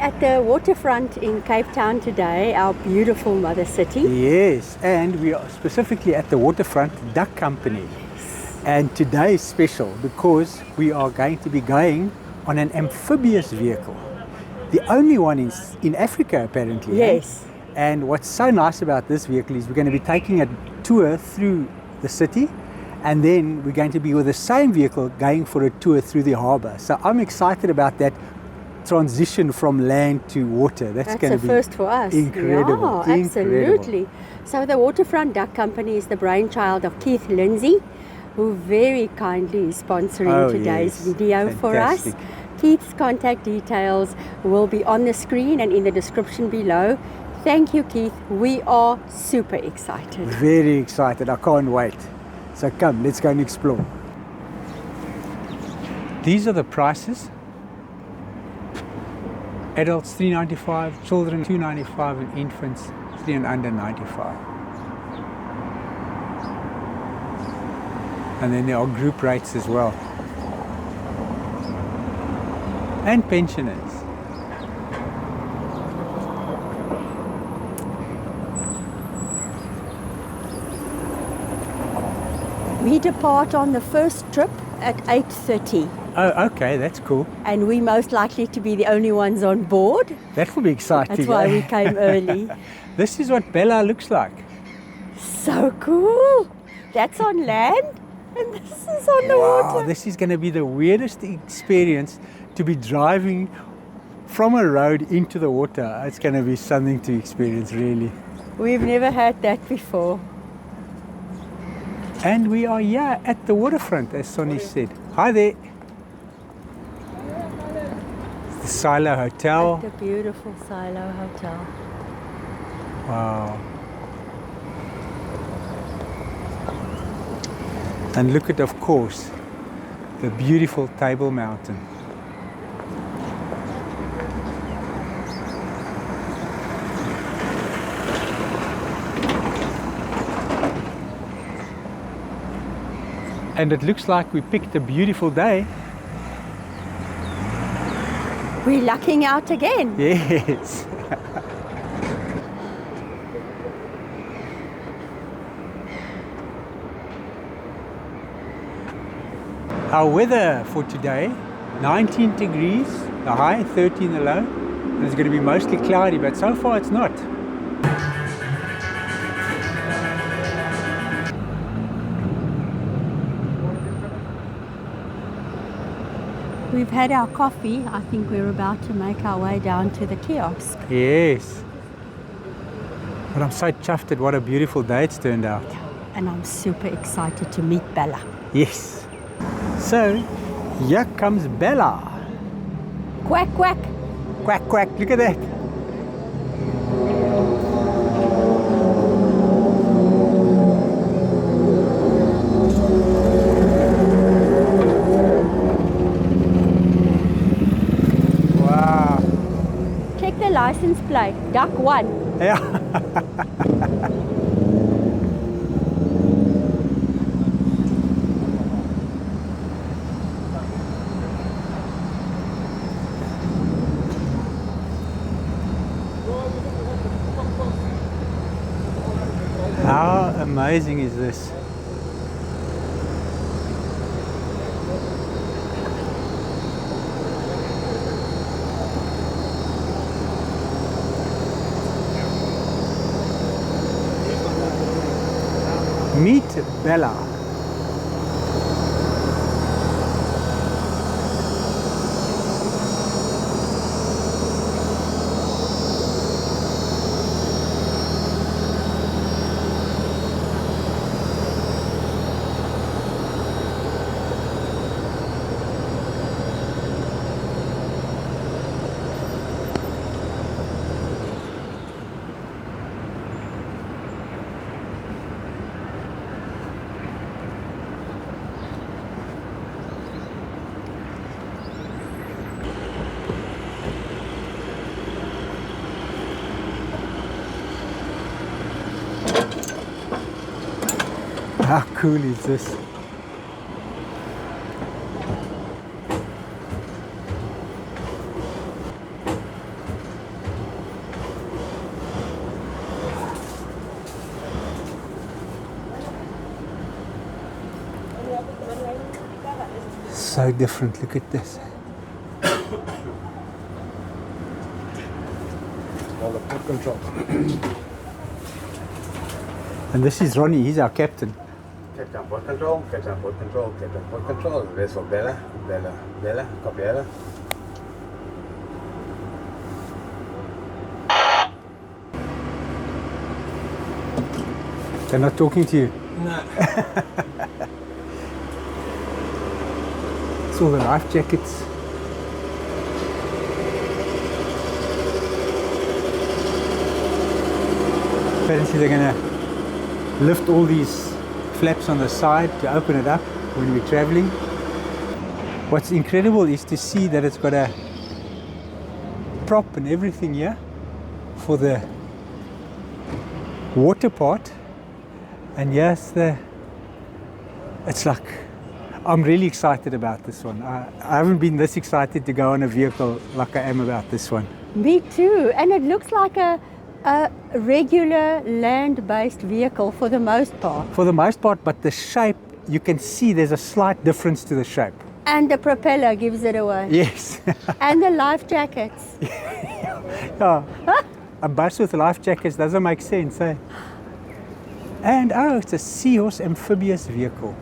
at the waterfront in Cape Town today, our beautiful mother city. Yes, and we are specifically at the Waterfront Duck Company. And today is special because we are going to be going on an amphibious vehicle. The only one in Africa apparently. Yes. And what's so nice about this vehicle is we're going to be taking a tour through the city, and then we're going to be with the same vehicle going for a tour through the harbour. So I'm excited about that transition from land to water. That's going to be first for us. Incredible. Yeah, absolutely. So the Waterfront Duck Company is the brainchild of Keith Lindsay, who very kindly is sponsoring today's video for us. Keith's contact details will be on the screen and in the description below. Thank you, Keith. We are super excited. Very excited. I can't wait. So come, let's go and explore. These are the prices. Adults $3.95, children $2.95, and infants $3 and under $95. And then there are group rates as well. And pensioners. We depart on the first trip at 8:30. Oh, okay, that's cool. And we're most likely to be the only ones on board. That will be exciting. That's why we came early. This is what Bella looks like. So cool. That's on land and this is on the water. This is going to be the weirdest experience to be driving from a road into the water. It's going to be something to experience, really. We've never had that before. And we are here at the waterfront, as Sonny said. Hi there. It's the Silo Hotel. At the beautiful Silo Hotel. Wow. And look at, of course, the beautiful Table Mountain. And it looks like we picked a beautiful day. We're lucking out again. Yes. Our weather for today, 19 degrees, the high, 13 the low. And it's going to be mostly cloudy, but so far it's not. We've had our coffee. I think we're about to make our way down to the kiosk. Yes. But I'm so chuffed at what a beautiful day it's turned out. And I'm super excited to meet Bella. Yes. So, here comes Bella. Quack, quack. Quack, quack. Look at that. License plate, Duck 1. Yeah. How amazing is this? Meet Bella. How cool is this? so different. Look at this. All the port control. And this is Ronnie, he's our captain. Captain port control, captain port control, captain port control. Vessel Bella, Bella, Bella, copy Bella. They're not talking to you. No. It's all the life jackets. Apparently they're going to lift all these flaps on the side to open it up when we're traveling. What's incredible is to see that it's got a prop and everything here for the water part. And yes, it's like, I'm really excited about this one. I haven't been this excited to go on a vehicle like I am about this one. Me too. And it looks like a regular land-based vehicle for the most part. For the most part, but the shape, you can see there's a slight difference to the shape. And the propeller gives it away. Yes. And the life jackets. Yeah. A bus with life jackets doesn't make sense, eh? And oh, it's a seahorse amphibious vehicle.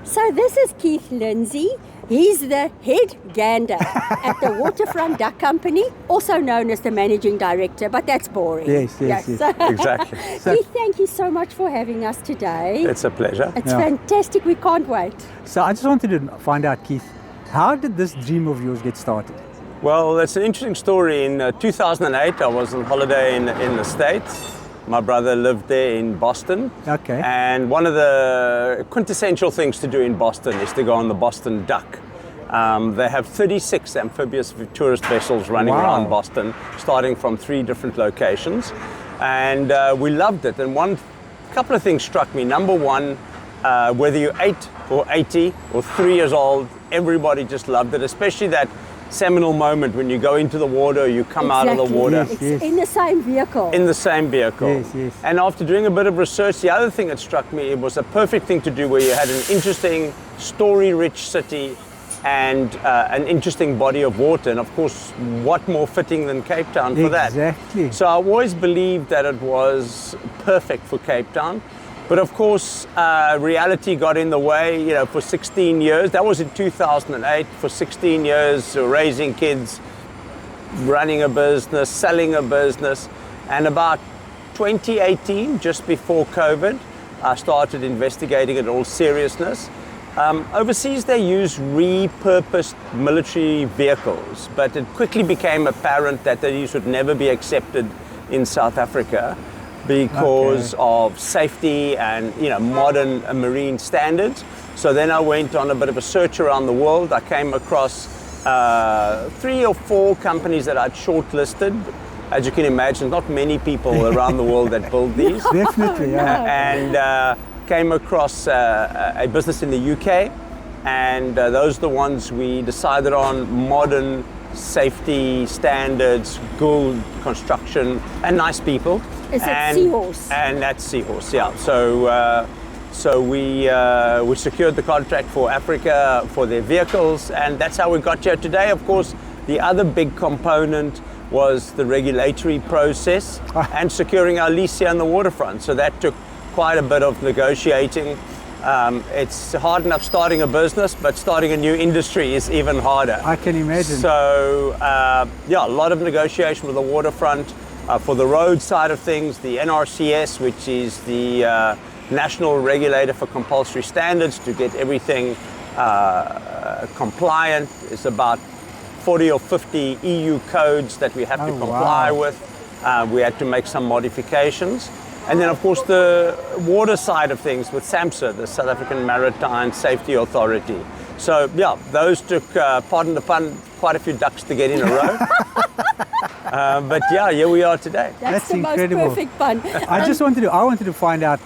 So this is Keith Lindsay. He's the head gander at the Waterfront Duck Company, also known as the managing director, but that's boring. Yes. Exactly. Keith, thank you so much for having us today. It's a pleasure. It's fantastic. We can't wait. So I just wanted to find out, Keith, how did this dream of yours get started? Well, it's an interesting story. In 2008, I was on holiday in the States. My brother lived there in Boston. Okay. And one of the quintessential things to do in Boston is to go on the Boston Duck. They have 36 amphibious tourist vessels running around Boston, starting from 3 different locations. And we loved it. And one couple of things struck me. Number one, whether you're 8 or 80 or 3 years old, everybody just loved it, especially that seminal moment when you go into the water, you come out of the water. Yes. In the same vehicle. In the same vehicle. Yes. And after doing a bit of research, the other thing that struck me, it was a perfect thing to do where you had an interesting, story-rich city and an interesting body of water. And of course, what more fitting than Cape Town for that? Exactly. So I always believed that it was perfect for Cape Town. But of course, reality got in the way, for 16 years. That was in 2008. For 16 years, raising kids, running a business, selling a business. And about 2018, just before COVID, I started investigating it in all seriousness. Overseas, they use repurposed military vehicles, but it quickly became apparent that these would never be accepted in South Africa, because of safety and modern marine standards. So then I went on a bit of a search around the world. I came across 3 or 4 companies that I'd shortlisted. As you can imagine, not many people around the world that build these. Definitely, yeah. And came across a business in the UK, and those are the ones we decided on: modern safety standards, good construction, and nice people. Is it Seahorse? And that's Seahorse, yeah. So we secured the contract for Africa for their vehicles, and that's how we got here today. Of course, the other big component was the regulatory process and securing our lease here on the waterfront. So that took quite a bit of negotiating. It's hard enough starting a business, but starting a new industry is even harder. I can imagine. So a lot of negotiation with the waterfront. For the road side of things, the NRCS, which is the National Regulator for Compulsory Standards, to get everything compliant. It's about 40 or 50 EU codes that we have to comply with. We had to make some modifications. And then, of course, the water side of things with SAMSA, the South African Maritime Safety Authority. So, those took, pardon the pun, quite a few ducks to get in a row. But here we are today. That's the incredible. most perfect pun. I wanted to find out,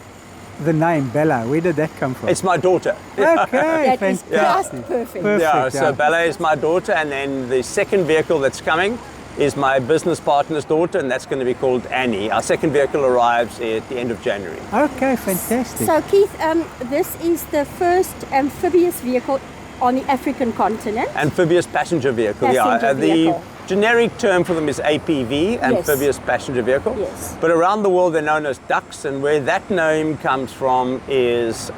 the name Bella? Where did that come from? It's my daughter. Okay, That is fantastic. just perfect. Yeah, Perfect, so yeah. Bella is my daughter, and then the second vehicle that's coming is my business partner's daughter, and that's going to be called Annie. Our second vehicle arrives at the end of January. Okay, fantastic. So Keith, this is the first amphibious vehicle on the African continent. Amphibious passenger vehicle, Passenger vehicle. The generic term for them is APV, amphibious passenger vehicle. Yes. But around the world they're known as ducks, and where that name comes from is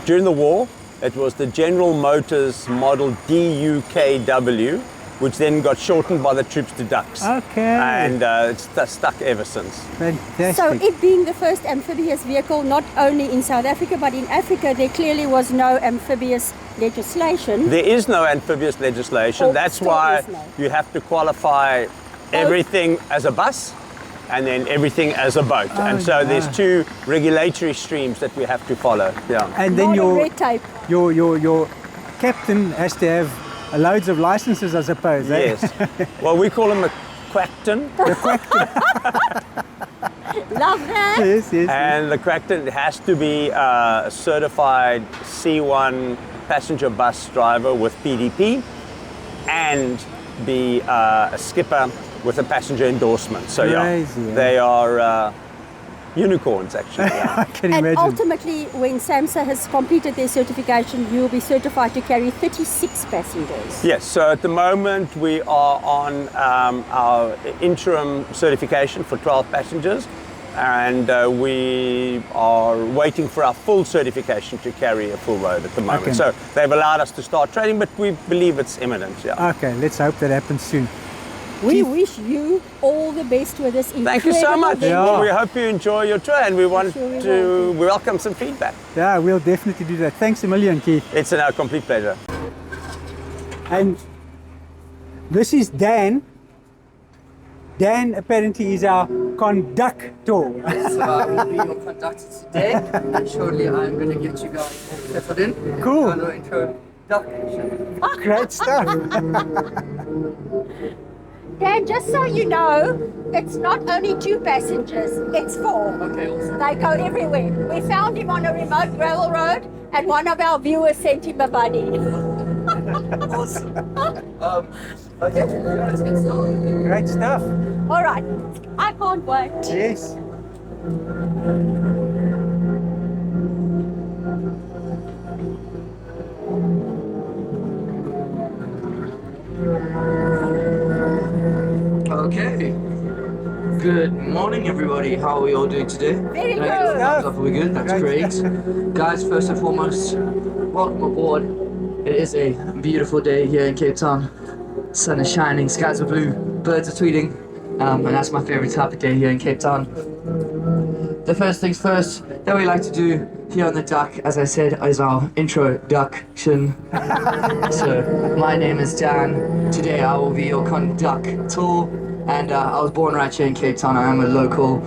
during the war, it was the General Motors model DUKW, which then got shortened by the troops to ducks. Okay. And it's stuck ever since. Fantastic. So it being the first amphibious vehicle, not only in South Africa, but in Africa, there clearly was no amphibious legislation. There is no amphibious legislation. Oh, That's still why is no. you have to qualify everything as a bus and then everything as a boat. And so there's two regulatory streams that we have to follow. Yeah. and then Not a your red tape. your captain has to have loads of licenses, I suppose. Eh? Yes. Well, we call him a quackton. Love that. Yes, yes. And the quackton has to be a certified C1 passenger bus driver with PDP and be a skipper with a passenger endorsement. So Crazy, yeah. they are unicorns actually. Yeah. I can And imagine. ultimately, when SAMHSA has completed their certification, you will be certified to carry 36 passengers. Yes, so at the moment we are on our interim certification for 12 passengers, and we are waiting for our full certification to carry a full load at the moment. Okay. So they've allowed us to start training, but we believe it's imminent. Yeah. Okay, let's hope that happens soon. We Keith- wish you all the best with this incredible Thank you so much. venture. Yeah. We hope you enjoy your tour, and we want Sure we to welcome some feedback. Yeah, we'll definitely do that. Thanks a million, Keith. It's a complete pleasure. And this is Dan. Dan apparently is our conductor. So I will be your conductor today, and shortly I'm going to get you guys settled in. Cool. On the introduction. Great stuff. Dan, just so you know, it's not only 2 passengers, it's 4. Okay, awesome. They go everywhere. We found him on a remote gravel road, and one of our viewers sent him a buddy. Awesome. Okay, let's get started. Great stuff. All right, I can't wait. Yes. Okay. Good morning, everybody. How are we all doing today? Very Can I get a good. thumbs up? Are we good? That's great. Guys, first and foremost, welcome aboard. It is a beautiful day here in Cape Town. Sun is shining, skies are blue, birds are tweeting, and that's my favorite type of day here in Cape Town. The first things first that we like to do here on the Duck, as I said, is our introduction. So, my name is Dan. Today I will be your conductor, and I was born right here in Cape Town. I am a local.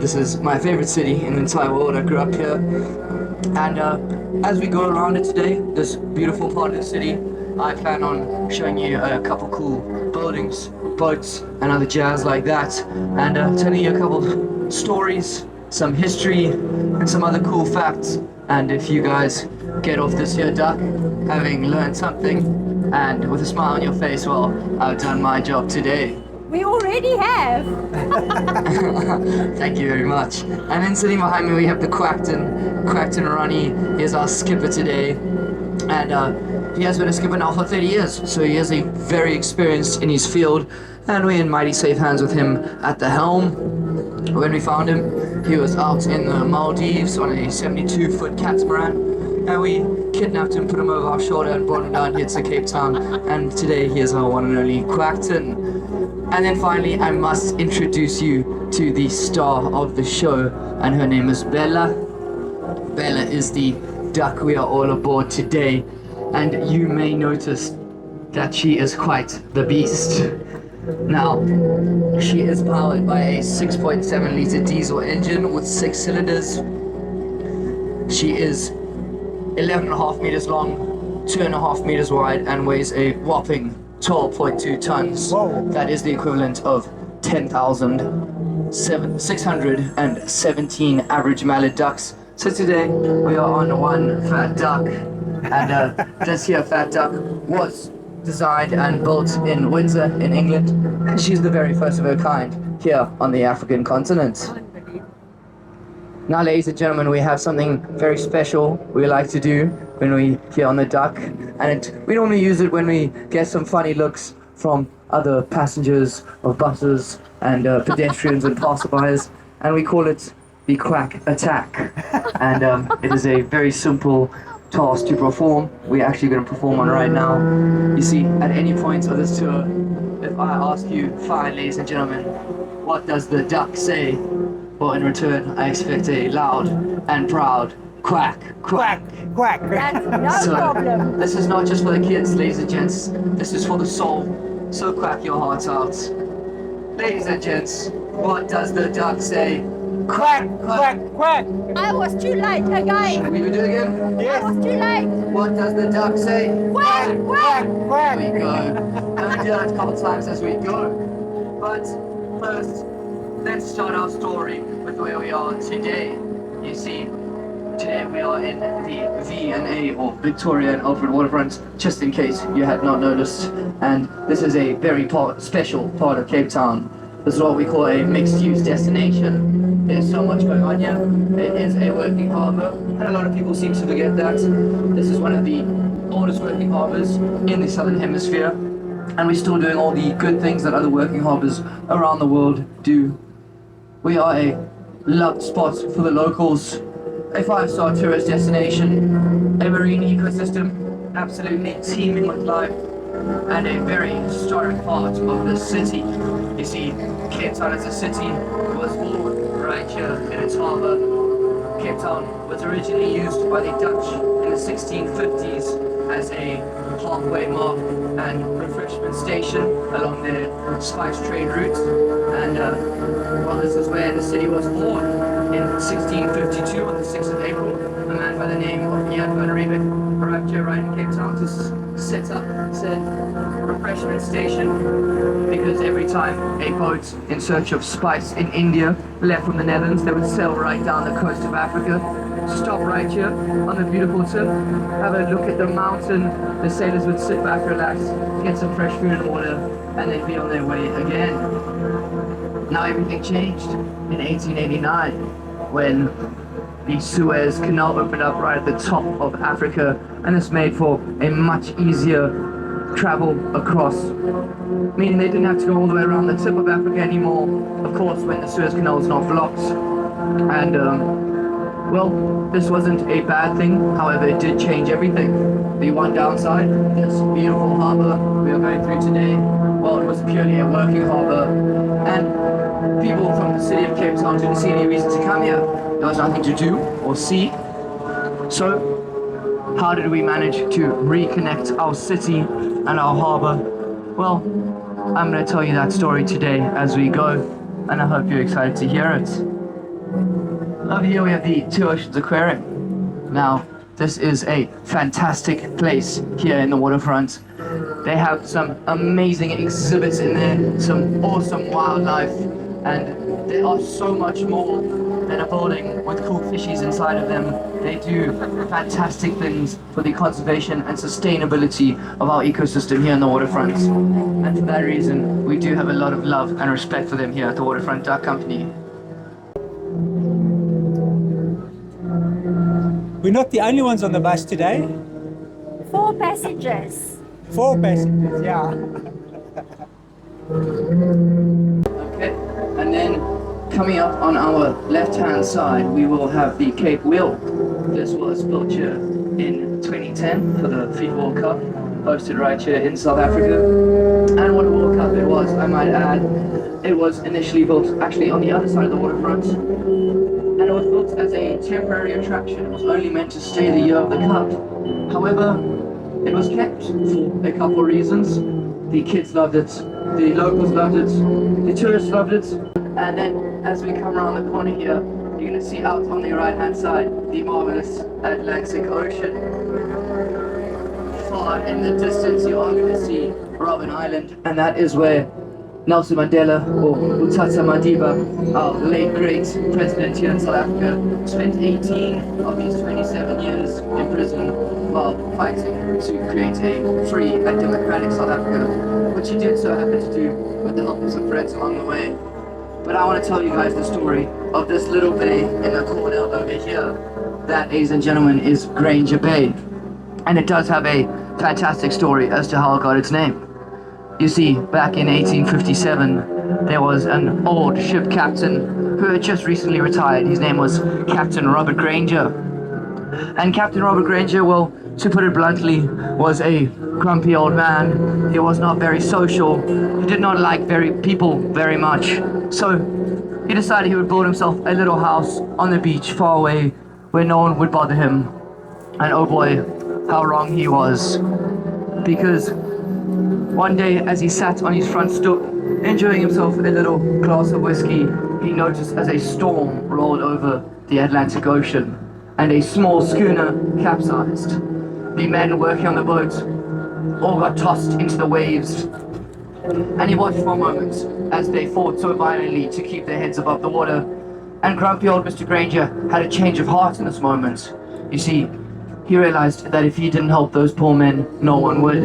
This is my favorite city in the entire world. I grew up here. And as we go around it today, this beautiful part of the city, I plan on showing you a couple cool buildings, boats, and other jazz like that, and telling you a couple stories, some history, and some other cool facts. And if you guys get off this here duck having learned something and with a smile on your face, well, I've done my job today. We already have. Thank you very much. And then sitting behind me we have the Quackton Ronnie. He is our skipper today, and he has been a skipper now for 30 years, so he is a very experienced in his field, and we're in mighty safe hands with him at the helm. When we found him, he was out in the Maldives on a 72-foot catamaran, and we kidnapped him, put him over our shoulder, and brought him down here to Cape Town, and today he is our one and only Quackton. And then finally, I must introduce you to the star of the show, and her name is Bella. Bella is the duck we are all aboard today, and you may notice that she is quite the beast. Now, she is powered by a 6.7 litre diesel engine with 6 cylinders. She is 11.5 meters long, 2.5 meters wide, and weighs a whopping 12.2 tons. Whoa. That is the equivalent of 10,617 average mallard ducks So today we are on one fat duck, and this here fat duck was designed and built in Windsor in England, and she's the very first of her kind here on the African continent. Now, ladies and gentlemen, we have something very special we like to do when we here on the duck, and we normally use it when we get some funny looks from other passengers of buses and pedestrians and passerbys, and we call it the quack attack. And it is a very simple task to perform. We're actually going to perform one right now. You see, at any point of this tour, if I ask you, fine, ladies and gentlemen, what does the duck say? Well, in return, I expect a loud and proud quack, quack, Quack. That's no problem. This is not just for the kids, ladies and gents. This is for the soul. So quack your hearts out. Ladies and gents, what does the duck say? Quack, quack, quack. I was too late again. We will do it again. I was too late. What does the duck say? Quack, quack. There we go. And we do that a couple times as we go. But first, let's start our story with where we are today. You see, today we are in the V&A, or Victoria and Albert Waterfront, just in case you had not noticed. And this is a very special part of Cape Town. This is what we call a mixed-use destination. There's so much going on here. It is a working harbour, and a lot of people seem to forget that. This is one of the oldest working harbours in the Southern Hemisphere, and we're still doing all the good things that other working harbours around the world do. We are a loved spot for the locals, a 5-star tourist destination, a marine ecosystem absolutely teeming with life, and a very historic part of the city. You see, Cape Town as a city was born right here in its harbour. Cape Town was originally used by the Dutch in the 1650s as a halfway mark and refreshment station along their spice trade route. And well, this is where the city was born. In 1652, on the 6th of April, a man by the name of Jan van Riebeck arrived here right in Cape Town to set up said refreshment station, because every time a boat in search of spice in India left from the Netherlands, they would sail right down the coast of Africa, stop right here on the beautiful tip, have a look at the mountain, the sailors would sit back, relax, get some fresh food and water, and they'd be on their way again. Now everything changed in 1889 when the Suez Canal opened up right at the top of Africa, and this made for a much easier travel across, meaning they didn't have to go all the way around the tip of Africa anymore, of course, when the Suez Canal was not blocked. And well, this wasn't a bad thing, however it did change everything. The one downside, this beautiful harbour we are going through today, well, it was purely a working harbour, and people from the city of Cape Town didn't see any reason to come here. There was nothing to do or see. So, how did we manage to reconnect our city and our harbour? Well, I'm going to tell you that story today as we go, and I hope you're excited to hear it. Over here we have the Two Oceans Aquarium. Now, this is a fantastic place here in the waterfront. They have some amazing exhibits in there, some awesome wildlife, and they are so much more than a building with cool fishies inside of them. They do fantastic things for the conservation and sustainability of our ecosystem here in the waterfront. And for that reason, we do have a lot of love and respect for them here at the Waterfront Duck Company. We're not the only ones on the bus today. 4 passengers. 4 passengers, yeah. Okay, and then coming up on our left-hand side, we will have the Cape Wheel. This was built here in 2010 for the FIFA World Cup, hosted right here in South Africa. And what a World Cup it was, I might add. It was initially built actually on the other side of the waterfront, and it was built as a temporary attraction. It was only meant to stay the year of the Cup. However, it was kept for a couple of reasons. The kids loved it, the locals loved it, the tourists loved it, and then as we come around the corner here, you're going to see out on the right hand side the marvelous Atlantic Ocean. Far in the distance you are going to see Robben Island, and that is where Nelson Mandela or Utata Madiba, our late great president here in South Africa, spent 18 of his 27 years in prison while fighting to create a free and democratic South Africa, which he did so happen to do with the help of some friends along the way. But I want to tell you guys the story of this little bay in the corner over here. That, ladies and gentlemen, is Granger Bay. And it does have a fantastic story as to how it got its name. You see, back in 1857, there was an old ship captain who had just recently retired. His name was Captain Robert Granger. And Captain Robert Granger, well, to put it bluntly, was a grumpy old man. He was not very social. He did not like people very much. So he decided he would build himself a little house on the beach far away where no one would bother him. And oh boy, how wrong he was. Because one day, as he sat on his front stoop, enjoying himself a little glass of whiskey, he noticed as a storm rolled over the Atlantic Ocean and a small schooner capsized. The men working on the boat all got tossed into the waves, and he watched for a moment as they fought so violently to keep their heads above the water. And grumpy old Mr. Granger had a change of heart in this moment. You see, he realized that if he didn't help those poor men, no one would.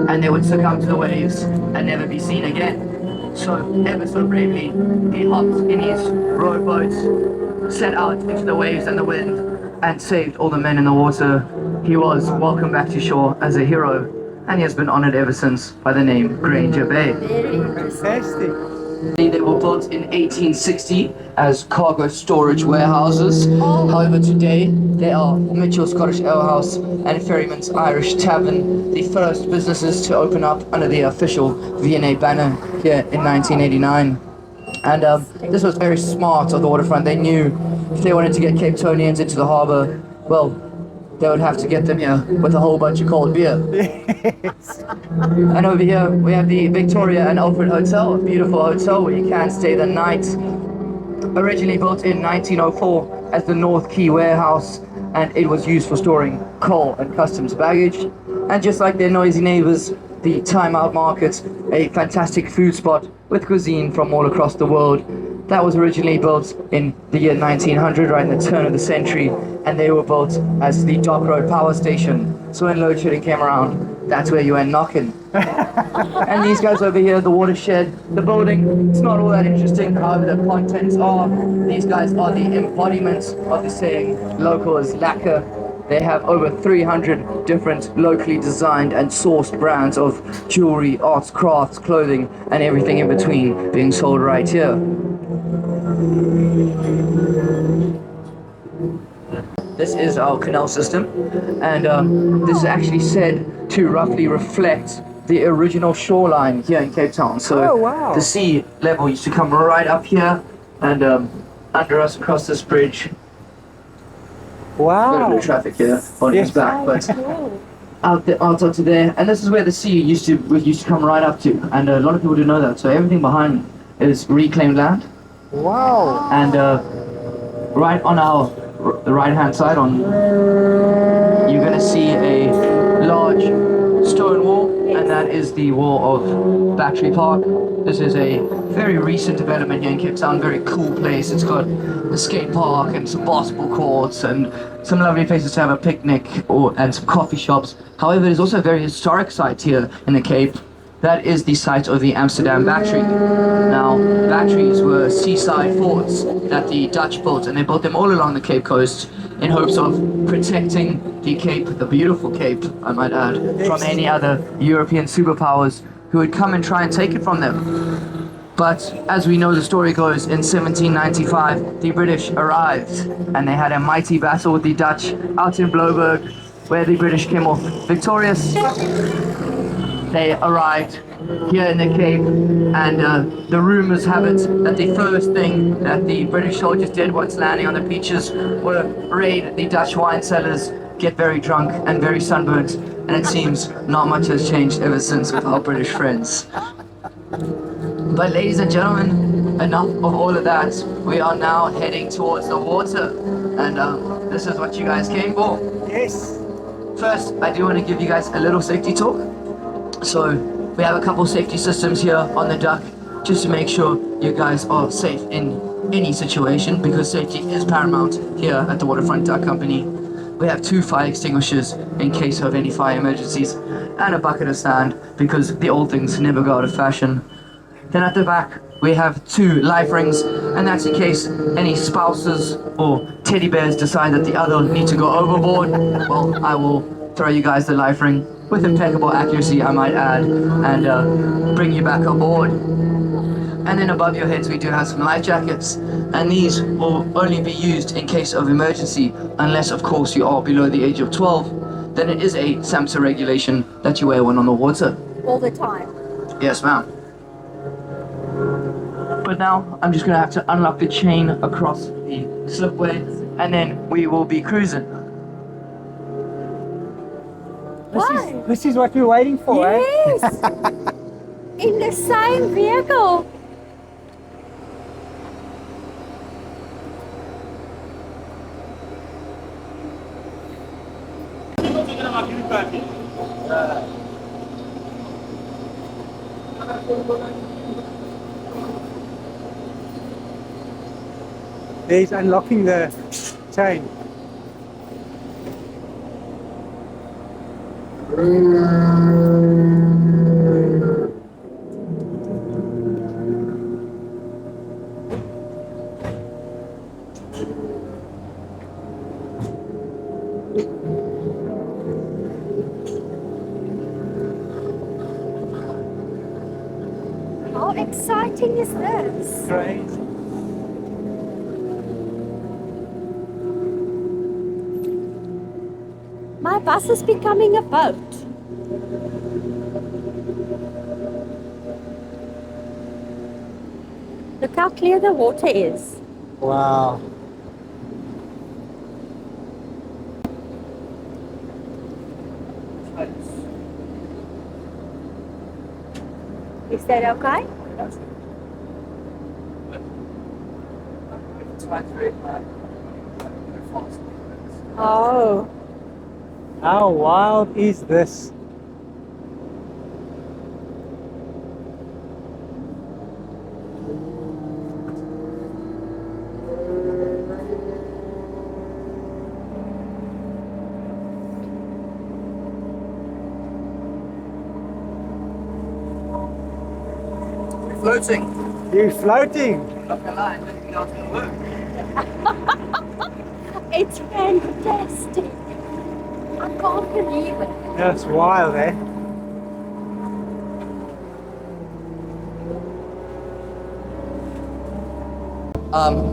And they would succumb to the waves and never be seen again. So, ever so bravely, he hopped in his rowboat, set out into the waves and the wind, and saved all the men in the water. He was welcomed back to shore as a hero, and he has been honored ever since by the name Granger Bay. Fantastic. They were built in 1860 as cargo storage warehouses. However, today they are Mitchell's Scottish Ale House and Ferryman's Irish Tavern, the first businesses to open up under the official V&A banner here in 1989. And this was very smart of the Waterfront. They knew if they wanted to get Cape Townians into the harbour, well, they would have to get them here with a whole bunch of cold beer. Yes. And over here we have the Victoria and Alfred Hotel, a beautiful hotel where you can stay the night. Originally built in 1904 as the North Quay Warehouse, and it was used for storing coal and customs baggage. And just like their noisy neighbours, the Time Out Market, a fantastic food spot with cuisine from all across the world. That was originally built in the year 1900, right in the turn of the century, and they were built as the Dock Road power station. So when load shedding came around, that's where you went knocking. And these guys over here, the watershed, the building, it's not all that interesting. However, the contents are, these guys are the embodiment of the saying, local is lacquer. They have over 300 different locally designed and sourced brands of jewelry, arts, crafts, clothing, and everything in between being sold right here. This is our canal system, and this is actually said to roughly reflect the original shoreline here in Cape Town. So Oh, wow. the sea level used to come right up here and under us across this bridge. A little Wow. bit of traffic here on Yes. his back, but out to there, and this is where the sea used to come right up to, and a lot of people do know that. So everything behind me is reclaimed land, Wow. and right on the right hand side, you're gonna see a large stone wall, and that is the wall of Battery Park. This is a very recent development here in Cape Town, very cool place. It's got a skate park and some basketball courts and some lovely places to have a picnic and some coffee shops. However, there's also a very historic site here in the Cape. That is the site of the Amsterdam Battery. Now, batteries were seaside forts that the Dutch built, and they built them all along the Cape coast in hopes of protecting the Cape, the beautiful Cape, I might add, from any other European superpowers who would come and try and take it from them. But as we know, the story goes, in 1795, the British arrived, and they had a mighty battle with the Dutch out in Bloberg, where the British came off victorious. They arrived here in the Cape, and the rumors have it that the first thing that the British soldiers did once landing on the beaches were raid the Dutch wine cellars, get very drunk and very sunburnt, and it seems not much has changed ever since with our British friends. But ladies and gentlemen, enough of all of that. We are now heading towards the water, and this is what you guys came for. Yes. First, I do want to give you guys a little safety talk. So, we have a couple safety systems here on the duck just to make sure you guys are safe in any situation, because safety is paramount here at the Waterfront Duck Company. We have 2 fire extinguishers in case of any fire emergencies, and a bucket of sand because the old things never go out of fashion. Then at the back we have 2 life rings, and that's in case any spouses or teddy bears decide that the other need to go overboard. Well, I will throw you guys the life ring with impeccable accuracy, I might add, and bring you back aboard. And then above your heads we do have some life jackets, and these will only be used in case of emergency, unless of course you are below the age of 12. Then it is a SAMHSA regulation that you wear one on the water. All the time. Yes, ma'am. But now I'm just gonna have to unlock the chain across the slipway, and then we will be cruising. Why? This is what we're waiting for, Yes! In the same vehicle. He's unlocking the chain. How exciting is this? Great. My bus is becoming a boat. Look how clear the water is. Wow. Is that okay? Oh. How wild is this? Floating. You're floating. Not gonna lie, I don't think that's gonna work. It's fantastic. I can't believe it. That's wild, eh?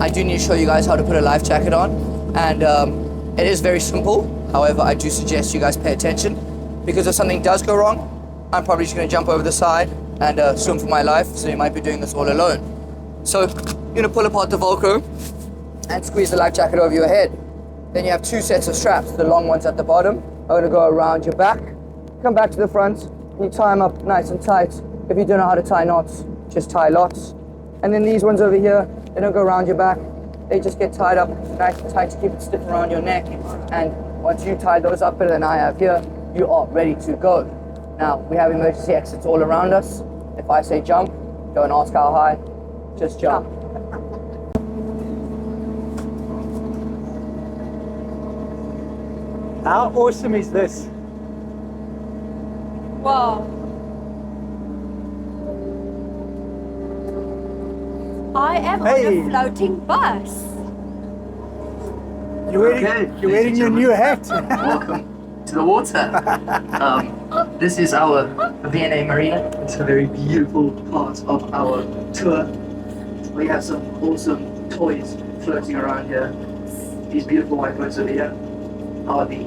I do need to show you guys how to put a life jacket on, and it is very simple. However, I do suggest you guys pay attention, because if something does go wrong, I'm probably just going to jump over the side and swim for my life, so you might be doing this all alone. So you're going to pull apart the Velcro and squeeze the life jacket over your head. Then you have 2 sets of straps. The long ones at the bottom are going to go around your back, come back to the front, you tie them up nice and tight. If you don't know how to tie knots, just tie lots. And then these ones over here, they don't go around your back, they just get tied up nice and tight to keep it stiff around your neck. And once you tie those up better than I have here, you are ready to go. Now, we have emergency exits all around us. If I say jump, don't ask how high, just jump. How awesome is this? Wow. I am on Hey. a floating bus. You're wearing, Okay, you're wearing ladies your and new hat. Welcome to the water. This is our V&A Marina. It's a very beautiful part of our tour. We have some awesome toys floating around here. These beautiful white boats over here are the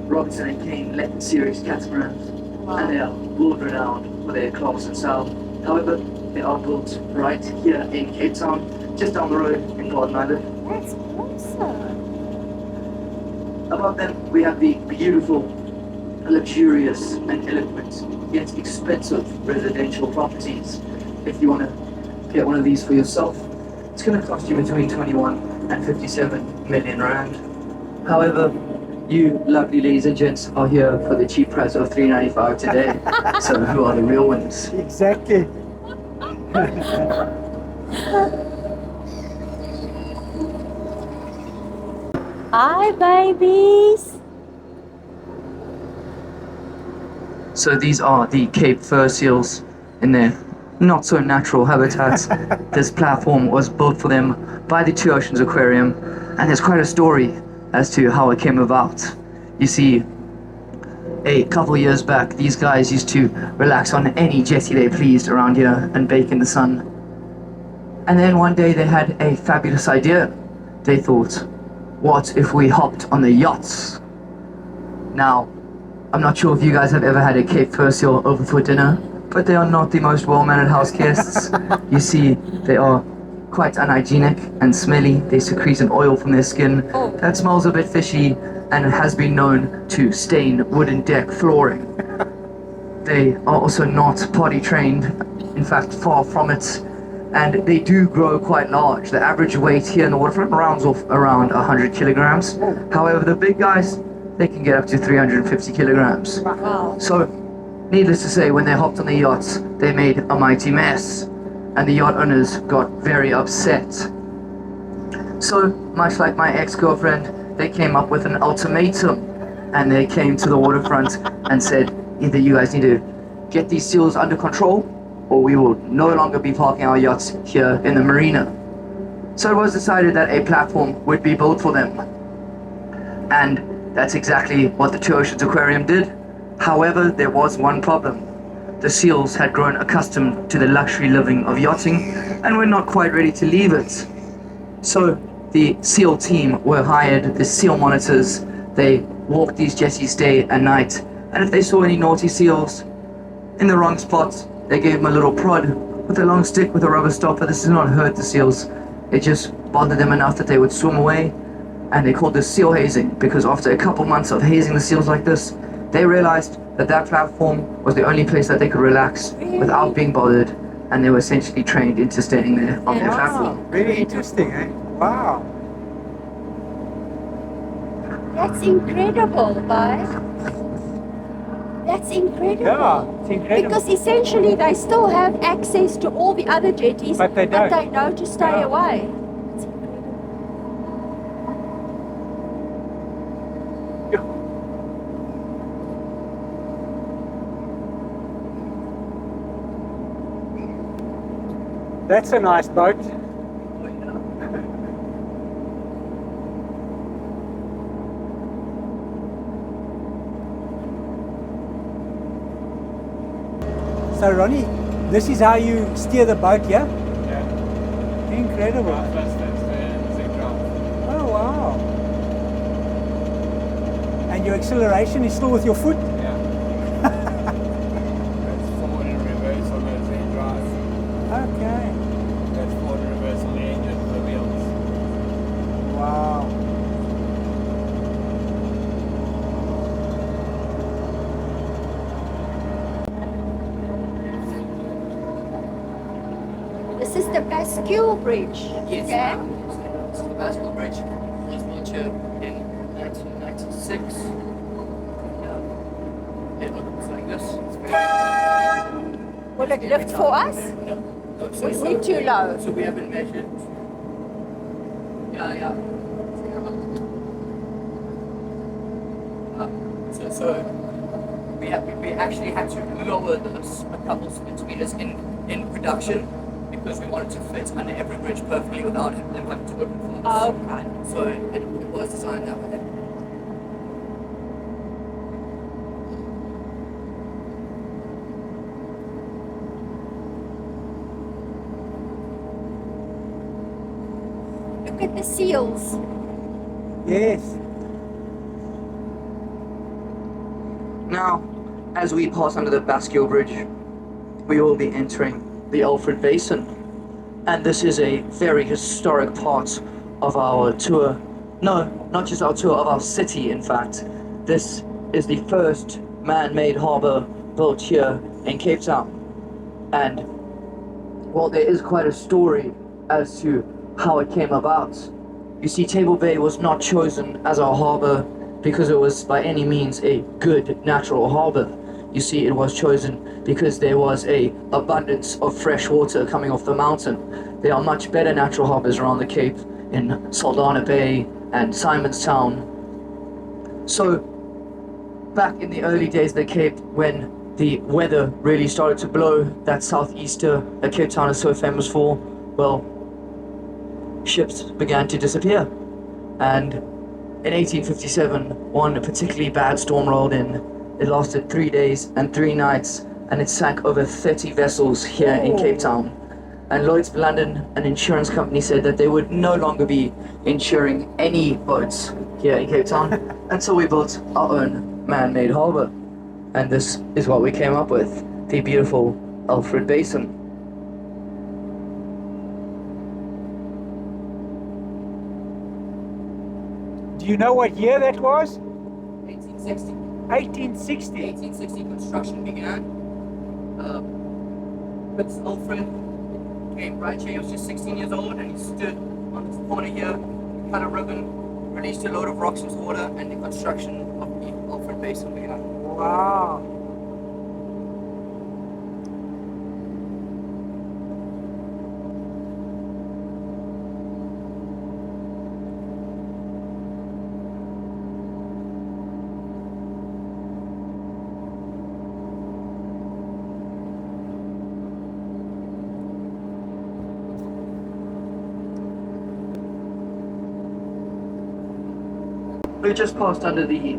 Robertson and Kane Let series catamarans, and they are world renowned for their class and sound. However, they are built right here in Cape Town, just down the road in Garden Island. That's awesome. Above them, we have the beautiful, luxurious and eloquent, yet expensive residential properties. If you want to get one of these for yourself, it's going to cost you between 21 and 57 million rand. However, you lovely ladies and gents are here for the cheap price of $3.95 today. So who are the real winners? Exactly. Hi, babies. So these are the Cape fur seals in their not so natural habitats. This platform was built for them by the Two Oceans Aquarium, and there's quite a story as to how it came about. You see, a couple years back, these guys used to relax on any jetty they pleased around here and bake in the sun. And then one day they had a fabulous idea. They thought, what if we hopped on the yachts? Now, I'm not sure if you guys have ever had a Cape fur seal over for dinner, but they are not the most well-mannered house guests. You see, they are quite unhygienic and smelly. They secrete an oil from their skin that smells a bit fishy and has been known to stain wooden deck flooring. They are also not potty trained, in fact far from it, and they do grow quite large. The average weight here in the waterfront rounds off around 100 kilograms. However, the big guys, they can get up to 350 kilograms. Wow. So, needless to say, when they hopped on the yachts, they made a mighty mess, and the yacht owners got very upset. So, much like my ex-girlfriend, they came up with an ultimatum, and they came to the waterfront and said, either you guys need to get these seals under control, or we will no longer be parking our yachts here in the marina. So it was decided that a platform would be built for them. And that's exactly what the Two Oceans Aquarium did. However, there was one problem. The seals had grown accustomed to the luxury living of yachting and were not quite ready to leave it. So the SEAL team were hired, the SEAL monitors. They walked these jetties day and night, and if they saw any naughty seals in the wrong spot, they gave them a little prod with a long stick with a rubber stopper. This did not hurt the seals. It just bothered them enough that they would swim away, and they called this seal hazing, because after a couple months of hazing the seals like this, they realized that that platform was the only place that they could relax without being bothered, and they were essentially trained into standing there on their platform. Very interesting, eh? Wow. That's incredible, guys. That's incredible. Yeah, it's incredible. Because essentially they still have access to all the other jetties, But they don't. they know to stay away. That's a nice boat. So Ronnie, this is how you steer the boat, yeah? Yeah. Incredible. Oh wow. And your acceleration is still with your foot? Yeah. That's forward and reverse on the Z drive. Okay. That's forward and reverse on the engine, the wheels. Wow. This is the Bascule Bridge. Yes, Okay. This is the Bascule Bridge. It was built here in 1996. It looks like this. It's very Will it lift for us? So, Is it too low? So we haven't measured. Yeah. So we actually had to lower this a couple centimeters in production because we wanted to fit under every bridge perfectly without them having to open for us. Okay. So it was designed that way. Look at the seals. Yes. Now, as we pass under the Bascule Bridge, we will be entering the Alfred Basin. And this is a very historic part of our tour. No, not just our tour, of our city, in fact. This is the first man-made harbour built here in Cape Town. And, well, there is quite a story as to how it came about. You see, Table Bay was not chosen as our harbour because it was by any means a good natural harbour. You see, it was chosen because there was a abundance of fresh water coming off the mountain. There are much better natural harbours around the Cape in Saldanha Bay and Simonstown. So back in the early days of the Cape, when the weather really started to blow, that southeaster that Cape Town is so famous for, well, ships began to disappear. And in 1857, one particularly bad storm rolled in. It lasted 3 days and 3 nights, and it sank over 30 vessels here in Cape Town. And Lloyd's London, an insurance company, said that they would no longer be insuring any boats here in Cape Town until we built our own man-made harbour. And this is what we came up with, the beautiful Alfred Basin. Do you know what year that was? 1860. 1860. 1860 construction began. Prince Alfred came right here. He was just 16 years old, and he stood on this corner here, cut a ribbon, released a load of rocks into water, and the construction of the Alfred Basin began. Wow. We just passed under the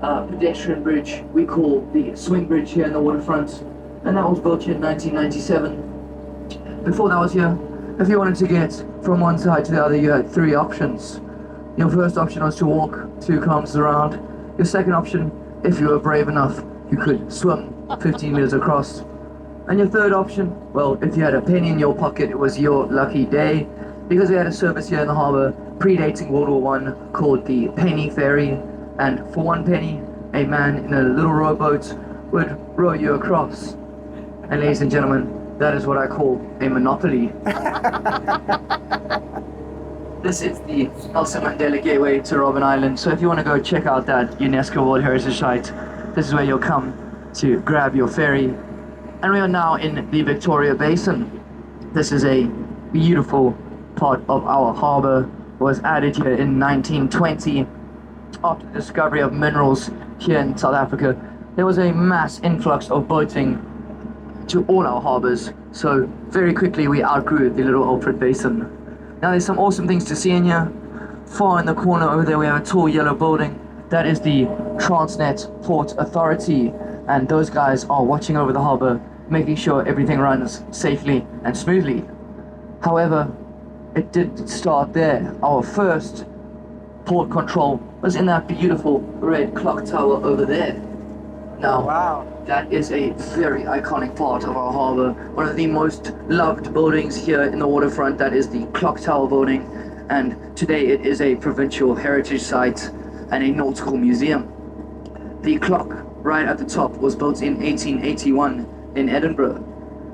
pedestrian bridge we call the swing bridge here in the waterfront, and that was built here in 1997. Before that was here, if you wanted to get from one side to the other, you had 3 options. Your first option was to walk 2 kilometers around. Your second option, if you were brave enough, you could swim 15 meters across. And your third option, well, if you had a penny in your pocket, it was your lucky day, because we had a service here in the harbour predating World War I called the Penny Ferry, and for 1 penny, a man in a little rowboat would row you across. And ladies and gentlemen, that is what I call a monopoly. This is the Nelson Mandela Gateway to Robben Island, so if you want to go check out that UNESCO World Heritage Site, this is where you'll come to grab your ferry. And we are now in the Victoria Basin. This is a beautiful part of our harbour. Was added here in 1920 after the discovery of minerals here in South Africa. There was a mass influx of boating to all our harbours, so very quickly we outgrew the little Alfred Basin. Now there's some awesome things to see in here. Far in the corner over there we have a tall yellow building. That is the Transnet Port Authority, and those guys are watching over the harbour, making sure everything runs safely and smoothly. However, it didn't start there. Our first port control was in that beautiful red clock tower over there. Now, Wow. that is a very iconic part of our harbour. One of the most loved buildings here in the waterfront, that is the clock tower building. And today it is a provincial heritage site and a nautical museum. The clock right at the top was built in 1881 in Edinburgh.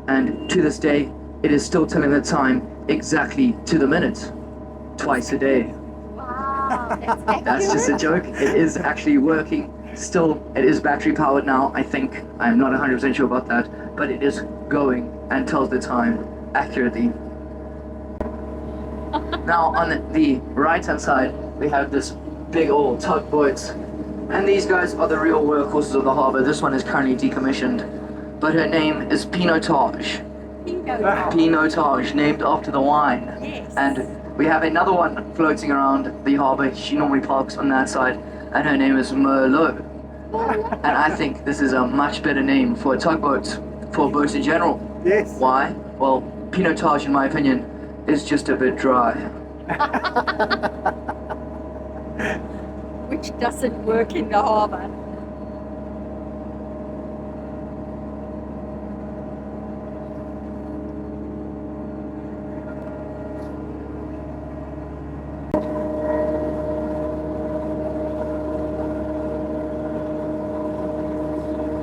And to this day, it is still telling the time exactly to the minute, twice a day. Wow, that's That's just a joke. It is actually working. Still, it is battery powered now, I think. I'm not 100% sure about that, but it is going and tells the time accurately. Now, on the right hand side, we have this big old tugboat. And these guys are the real workhorses of the harbour. This one is currently decommissioned, but her name is Pinotage. Pinotage, named after the wine. Yes. And we have another one floating around the harbour. She normally parks on that side, and her name is Merlot. And I think this is a much better name for a tugboat, for a boat in general. Yes. Why? Well, Pinotage, in my opinion, is just a bit dry. Which doesn't work in the harbour.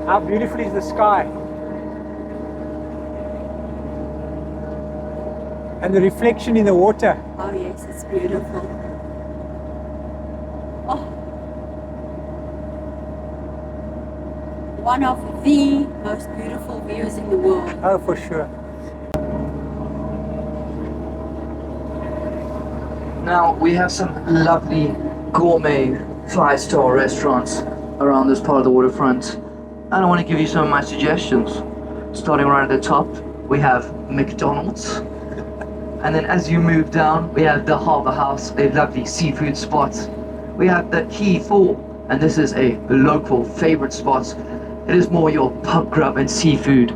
How beautiful is the sky? And the reflection in the water. Oh yes, it's beautiful. Oh, one of the most beautiful views in the world. Oh, for sure. Now, we have some lovely gourmet 5-star restaurants around this part of the waterfront. And I want to give you some of my suggestions. Starting right at the top, we have McDonald's. And then as you move down, we have the Harbour House, a lovely seafood spot. We have the Key 4, and this is a local favorite spot. It is more your pub grub and seafood.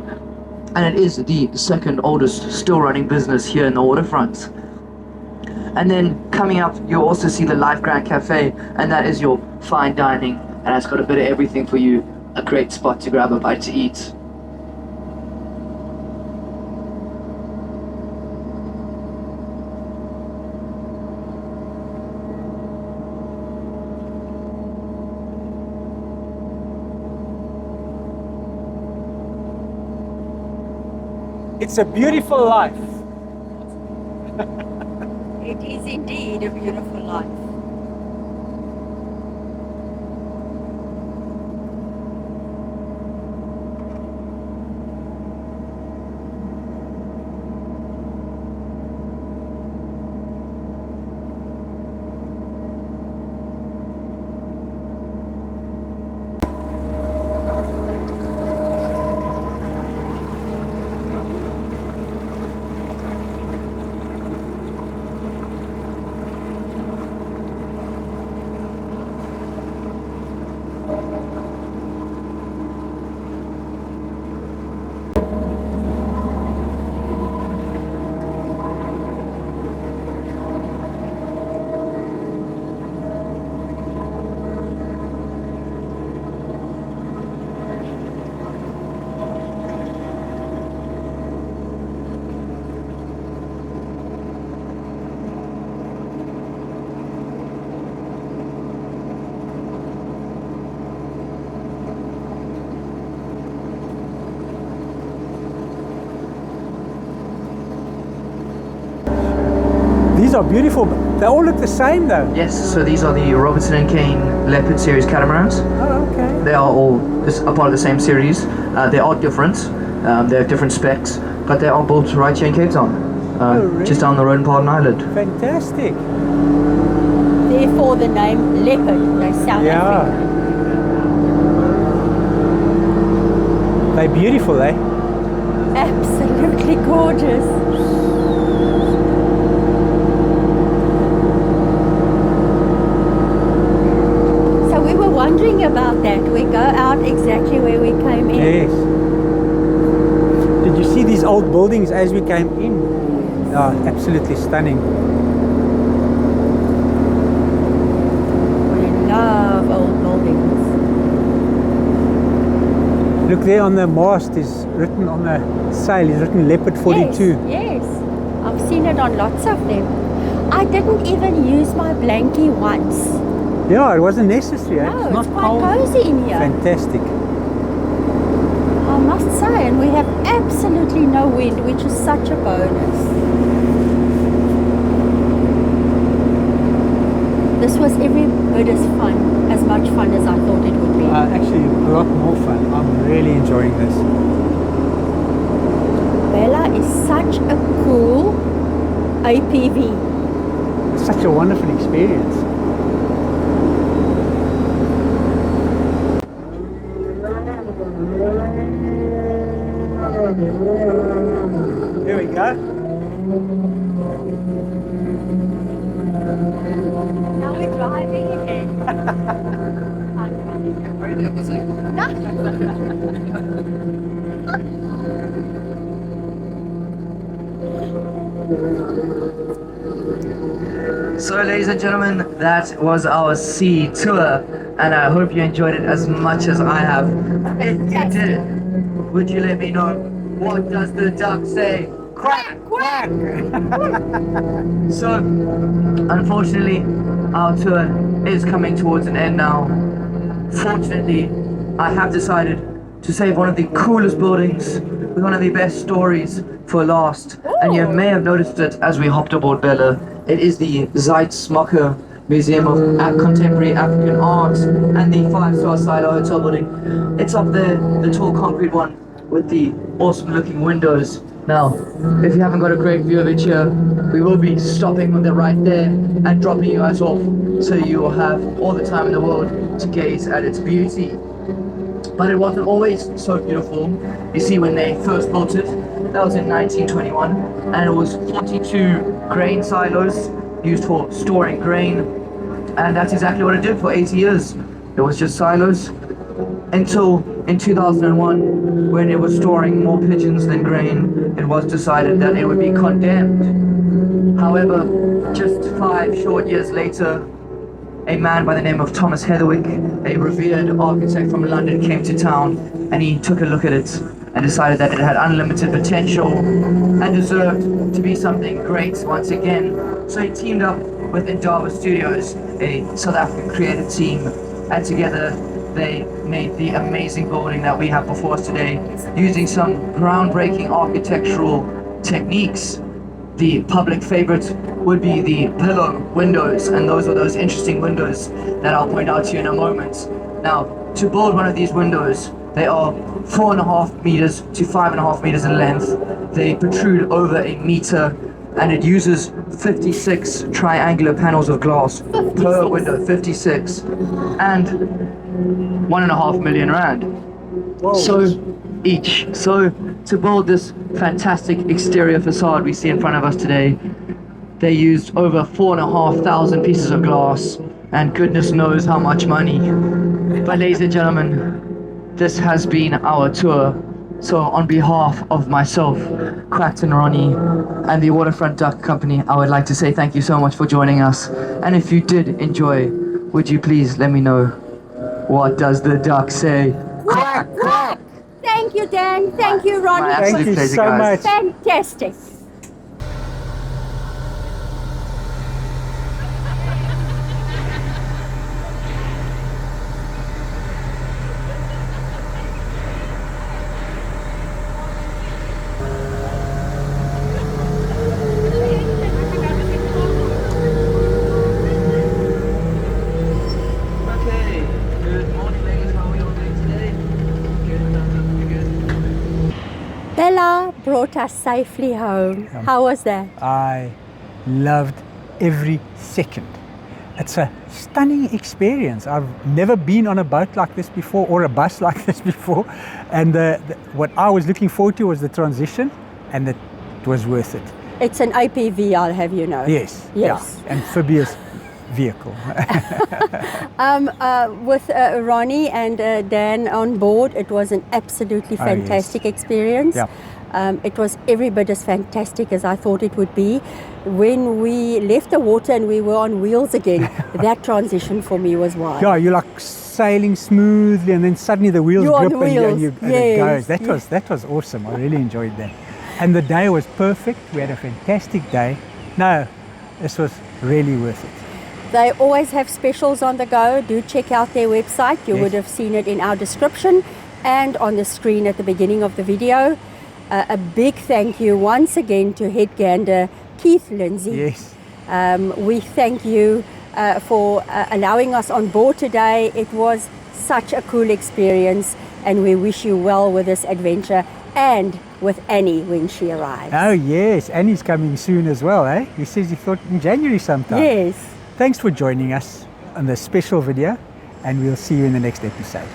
And it is the second oldest still running business here in the waterfront. And then coming up, you'll also see the Life Grand Cafe, and that is your fine dining, and it's got a bit of everything for you. A great spot to grab a bite to eat. It's a beautiful life. It is indeed a beautiful life. These are beautiful. They all look the same though. Yes, so these are the Robertson and Kane Leopard series catamarans. Oh, okay. They are all a part of the same series. They are different. They have different specs, but they are built right here in Cape Town, really? just down the road in Pardon Island. Fantastic. Therefore the name leopard, they sound African. They're beautiful, eh? Absolutely gorgeous. So we were wondering about that. We go out exactly where we came in. Yes. Did you see these old buildings as we came in? Oh, absolutely stunning. We love old buildings. Look there on the mast is written on the sail, is written Leopard 42. Yes, I've seen it on lots of them. I didn't even use my blankie once. Yeah, it wasn't necessary. Eh? No, It's not it's quite cold. cozy in here. Fantastic. I must say, and we have absolutely no wind, which is such a bonus. This was every bit as much fun as I thought it would be. Actually, a lot more fun. I'm really enjoying this. Bella is such a cool APV. It's such a wonderful experience. Here we go. Now we're driving again. So ladies and gentlemen, that was our sea tour, and I hope you enjoyed it as much as I have. If you did, would you let me know, what does the duck say? Quack, quack! So, unfortunately, our tour is coming towards an end now. Fortunately, I have decided to save one of the coolest buildings with one of the best stories for last. And you may have noticed it as we hopped aboard Bella. It is the Zeitz Smocker Museum of Contemporary African Art, and the 5-star Silo Hotel building. It's up there, the tall concrete one with the awesome looking windows. Now, if you haven't got a great view of it here, we will be stopping with it right there and dropping you guys off, so you will have all the time in the world to gaze at its beauty. But it wasn't always so beautiful. You see, when they first built it, that was in 1921, and it was 42 grain silos used for storing grain, and that's exactly what it did for 80 years. It was just silos until in 2001, when it was storing more pigeons than grain, it was decided that it would be condemned. However, just 5 short years later, a man by the name of Thomas Heatherwick, a revered architect from London, came to town, and he took a look at it and decided that it had unlimited potential and deserved to be something great once again. So he teamed up with Indaba Studios, a South African creative team, and together they made the amazing building that we have before us today, using some groundbreaking architectural techniques. The public favorite would be the pillar windows, and those are those interesting windows that I'll point out to you in a moment. Now, to build one of these windows, they are 4.5 meters to 5.5 meters in length. They protrude over 1 meter, and it uses 56 triangular panels of glass per window, 56, and 1.5 million rand. Whoa. So each. So to build this fantastic exterior facade we see in front of us today, they used over 4,500 pieces of glass, and goodness knows how much money. But ladies and gentlemen, this has been our tour. So on behalf of myself, Quackton Ronnie, and the Waterfront Duck Company, I would like to say thank you so much for joining us. And if you did enjoy, would you please let me know, what does the duck say? Quack, quack! Thank you, Dan. Thank you, Ronnie. Thank you so much. Fantastic. Bella brought us safely home. How was that? I loved every second. It's a stunning experience. I've never been on a boat like this before, or a bus like this before, and what I was looking forward to was the transition, and it was worth it. It's an APV, I'll have you know. Yes. Yes. Yeah, amphibious vehicle. With Ronnie and Dan on board, it was an absolutely fantastic experience. Yeah. It was every bit as fantastic as I thought it would be. When we left the water and we were on wheels again, that transition for me was wild. Yeah, you're like sailing smoothly, and then suddenly the wheels You're grip on the wheels. and it goes. That was awesome. I really enjoyed that. And the day was perfect. We had a fantastic day. No, this was really worth it. They always have specials on the go. Do check out their website. You would have seen it in our description and on the screen at the beginning of the video. A big thank you once again to head gander Keith Lindsay. Yes. We thank you for allowing us on board today. It was such a cool experience, and we wish you well with this adventure and with Annie when she arrives. Oh yes, Annie's coming soon as well, eh? He says he thought in January sometime. Yes. Thanks for joining us on this special video, and we'll see you in the next episode.